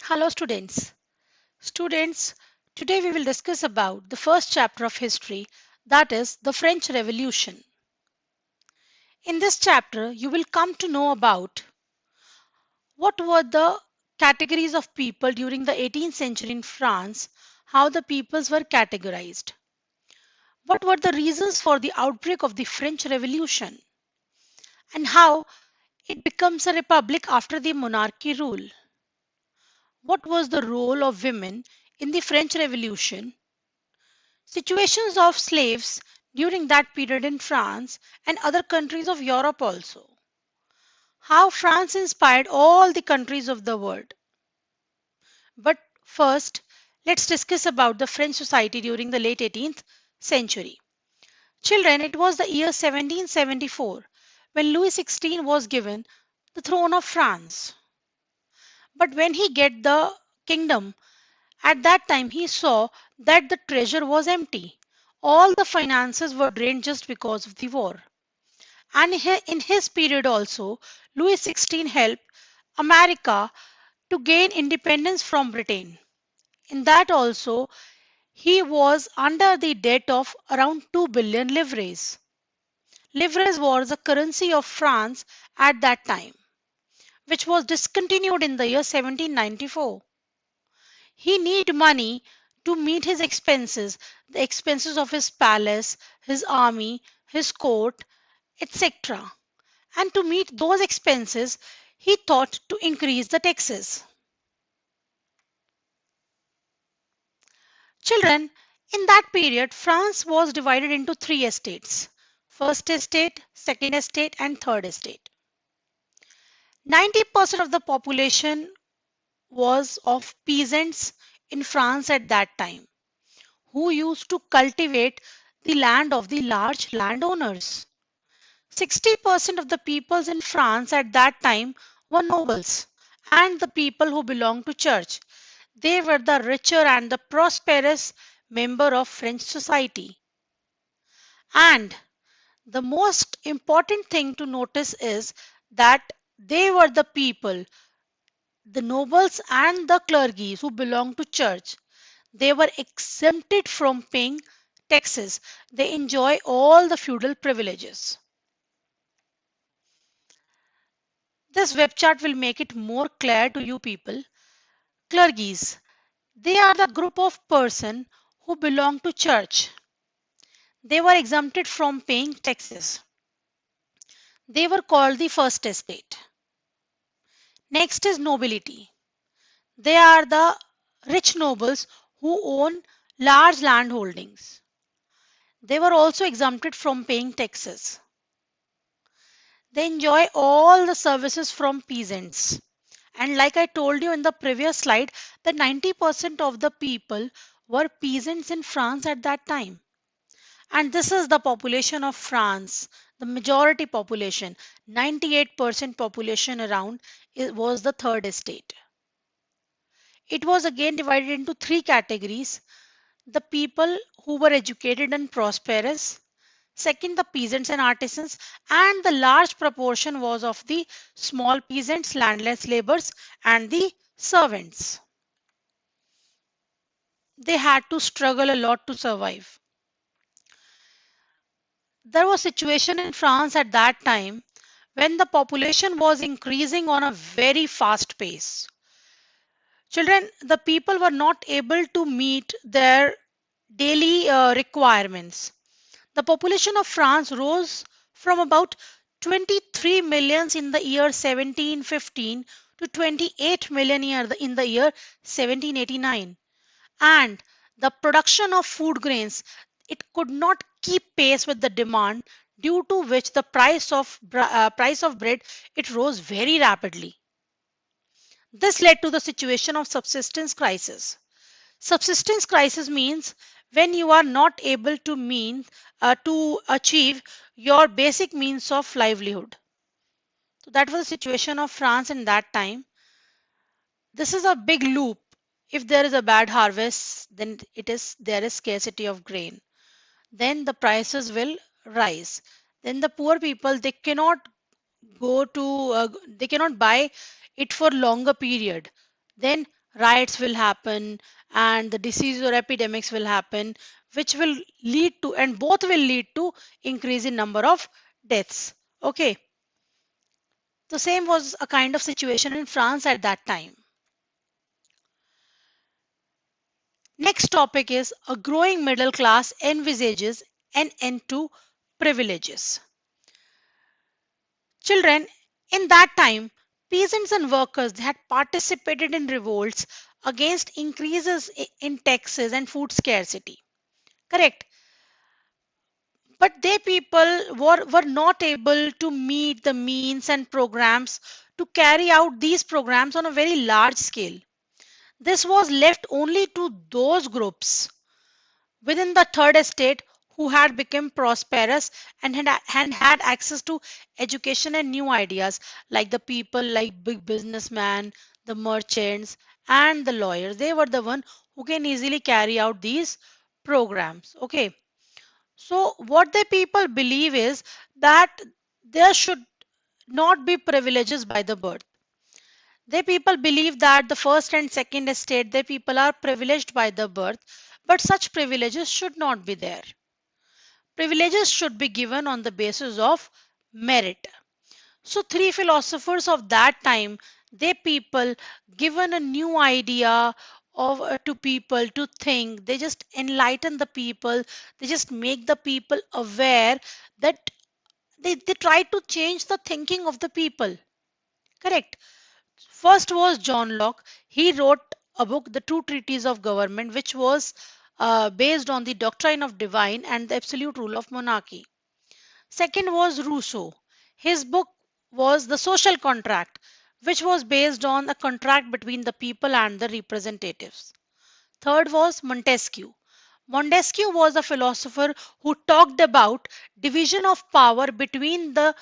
Hello students. Students, today we will discuss about the first chapter of history, that is the French Revolution. In this chapter, you will come to know about what were the categories of people during the 18th century in France, how the peoples were categorized. What were the reasons for the outbreak of the French Revolution and how it becomes a republic after the monarchy rule. What was the role of women in the French Revolution? Situations of slaves during that period in France and other countries of Europe also. How France inspired all the countries of the world. But first, let's discuss about the French society during the late 18th century. Children, it was the year 1774 when Louis XVI was given the throne of France. But when he get the kingdom, at that time he saw that the treasure was empty. All the finances were drained just because of the war. And in his period also, Louis XVI helped America to gain independence from Britain. In that also, he was under the debt of around 2 billion livres. Livres was the currency of France at that time, which was discontinued in the year 1794. He needed money to meet his expenses, the expenses of his palace, his army, his court, etc. And to meet those expenses, he thought to increase the taxes. Children, in that period, France was divided into three estates: first estate, second estate, and third estate. 90% of the population was of peasants in France at that time, who used to cultivate the land of the large landowners. 60% of the peoples in France at that time were nobles and the people who belonged to church. They were the richer and the prosperous member of French society. And the most important thing to notice is that they were the people, the nobles and the clergy who belonged to church. They were exempted from paying taxes. They enjoy all the feudal privileges. This web chart will make it more clear to you people. Clergies, they are the group of person who belong to church. They were exempted from paying taxes. They were called the first estate. Next is nobility. They are the rich nobles who own large land holdings. They were also exempted from paying taxes. They enjoy all the services from peasants. And like I told you in the previous slide, that 90% of the people were peasants in France at that time. And this is the population of France, the majority population, 98% population around it was the third estate. It was again divided into three categories: the people who were educated and prosperous, second the peasants and artisans, and the large proportion was of the small peasants, landless laborers, and the servants. They had to struggle a lot to survive. There was a situation in France at that time when the population was increasing on a very fast pace. Children, the people were not able to meet their daily requirements. The population of France rose from about 23 millions in the year 1715 to 28 million in the year 1789. And the production of food grains, it could not keep pace with the demand, due to which the price of bread, it rose very rapidly. This led to the situation of subsistence crisis. Subsistence crisis means when you are not able to achieve your basic means of livelihood. So that was the situation of France in that time. This is a big loop. If there is a bad harvest, then there is scarcity of grain. Then the prices will rise. Then the poor people, they cannot they cannot buy it for longer period. Then riots will happen and the disease or epidemics will happen, which will lead to, and both will lead to increase in number of deaths. Okay, the same was a kind of situation in France at that time. Next topic is a growing middle class envisages an end to privileges. Children, in that time, peasants and workers, they had participated in revolts against increases in taxes and food scarcity. Correct. But they people were not able to meet the means and programs to carry out these programs on a very large scale. This was left only to those groups within the third estate who had become prosperous and had access to education and new ideas, like the people like big businessmen, the merchants, and the lawyers. They were the one who can easily carry out these programs. Okay, so what the people believe is that there should not be privileges by the birth. They people believe that the first and second estate, they people are privileged by the birth, but such privileges should not be there. Privileges should be given on the basis of merit. So three philosophers of that time, they people given a new idea of to people to think. They just enlighten the people. They just make the people aware that they try to change the thinking of the people. Correct. First was John Locke. He wrote a book, The Two Treatises of Government, which was based on the doctrine of divine and the absolute rule of monarchy. Second was Rousseau. His book was The Social Contract, which was based on a contract between the people and the representatives. Third was Montesquieu. Montesquieu was a philosopher who talked about division of power between the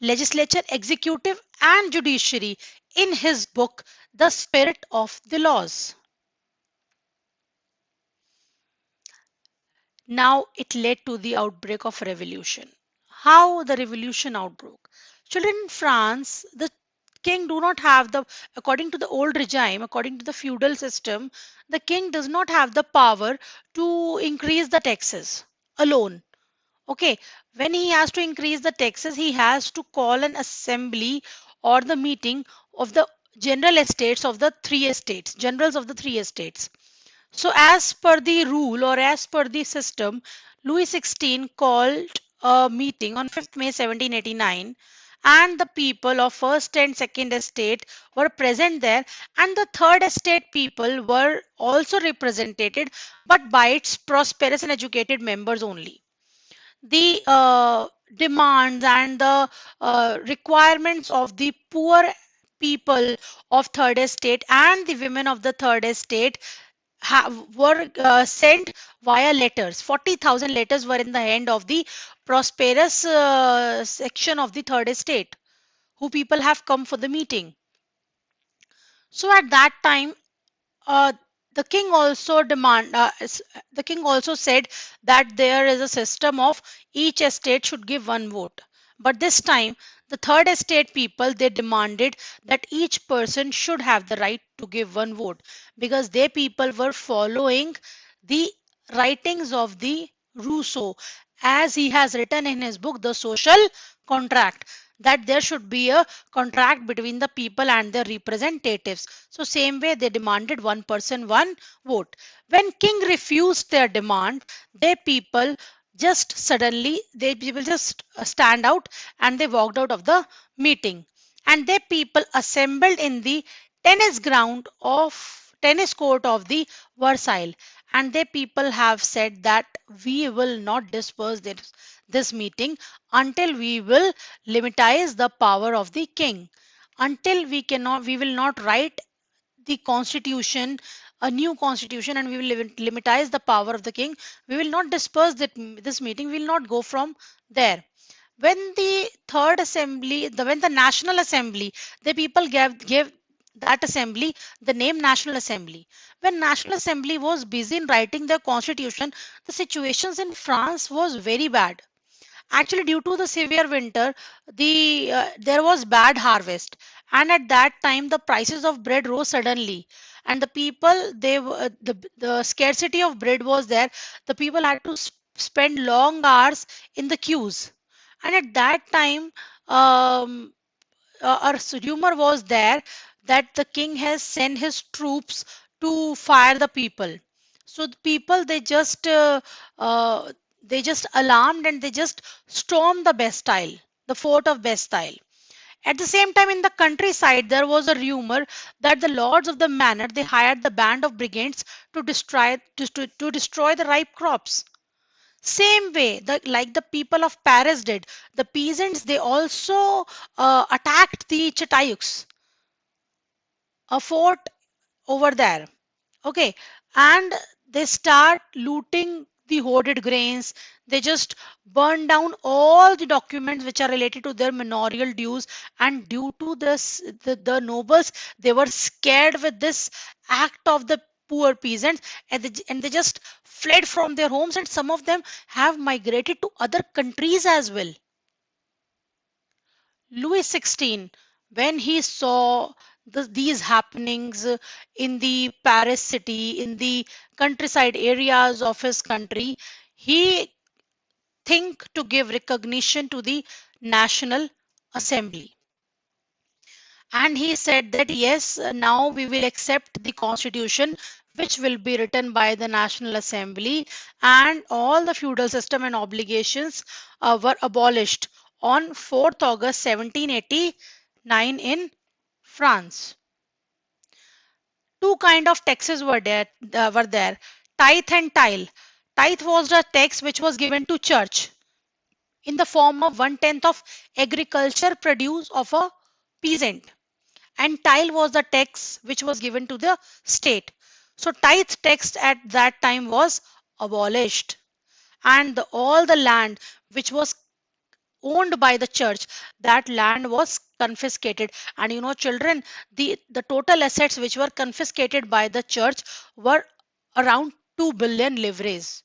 legislature, executive, and judiciary in his book, The Spirit of the Laws. Now it led to the outbreak of revolution. How the revolution outbroke? Children, in France, the king do not have the, according to the old regime, according to the feudal system, the king does not have the power to increase the taxes alone. Okay, when he has to increase the taxes, he has to call an assembly or the meeting of the general estates of the three estates, generals of the three estates. So, as per the rule or as per the system, Louis XVI called a meeting on 5th May 1789, and the people of first and second estate were present there, and the third estate people were also represented, but by its prosperous and educated members only. The demands and the requirements of the poor people of third estate and the women of the third estate were sent via letters. 40,000 letters were in the hand of the prosperous section of the third estate, who people have come for the meeting. So at that time, uh, the king also the king also said that there is a system of each estate should give one vote, but this time the third estate people, they demanded that each person should have the right to give one vote, because they people were following the writings of the Rousseau, as he has written in his book The Social Contract, that there should be a contract between the people and their representatives. So same way they demanded one person, one vote. When king refused their demand, they people just suddenly, they people just stand out and they walked out of the meeting. And they people assembled in the tennis ground of tennis court of the Versailles, and they people have said that we will not disperse this meeting until we will limitize the power of the king, until we will not write the constitution, a new constitution, and we will limitize the power of the king. We will not disperse this meeting, we will not go from there. When the third assembly, when the national assembly, the people gave that assembly the name National Assembly. When National Assembly was busy in writing their constitution, the situations in France was very bad, Actually, due to the severe winter, there was bad harvest, and at that time the prices of bread rose suddenly, and the people the scarcity of bread was there. The people had to spend long hours in the queues, and at that time, um, a rumor was there that the king has sent his troops to fire the people. So the people they just alarmed and they just stormed the Bastille, the fort of Bastille. At the same time, in the countryside, there was a rumor that the lords of the manor they hired the band of brigands to destroy the ripe crops. Same way, like the people of Paris did, the peasants they also attacked the Chatayuks, a fort over there. Okay, and they start looting the hoarded grains. They just burn down all the documents which are related to their manorial dues. And due to this, the nobles they were scared with this act of the poor peasants, and they just fled from their homes, and some of them have migrated to other countries as well. Louis XVI, when he saw these happenings in the Paris city, in the countryside areas of his country, he think to give recognition to the National Assembly. And he said that yes, now we will accept the constitution which will be written by the National Assembly, and all the feudal system and obligations were abolished on 4th August 1789 in France. Two kind of taxes were there, tithe and tile. Tithe was the tax which was given to church in the form of 1/10 of agriculture produce of a peasant, and tile was the tax which was given to the state. So tithe tax at that time was abolished, and all the land which was owned by the church, that land was confiscated. And you know, children, the total assets which were confiscated by the church were around 2 billion livres.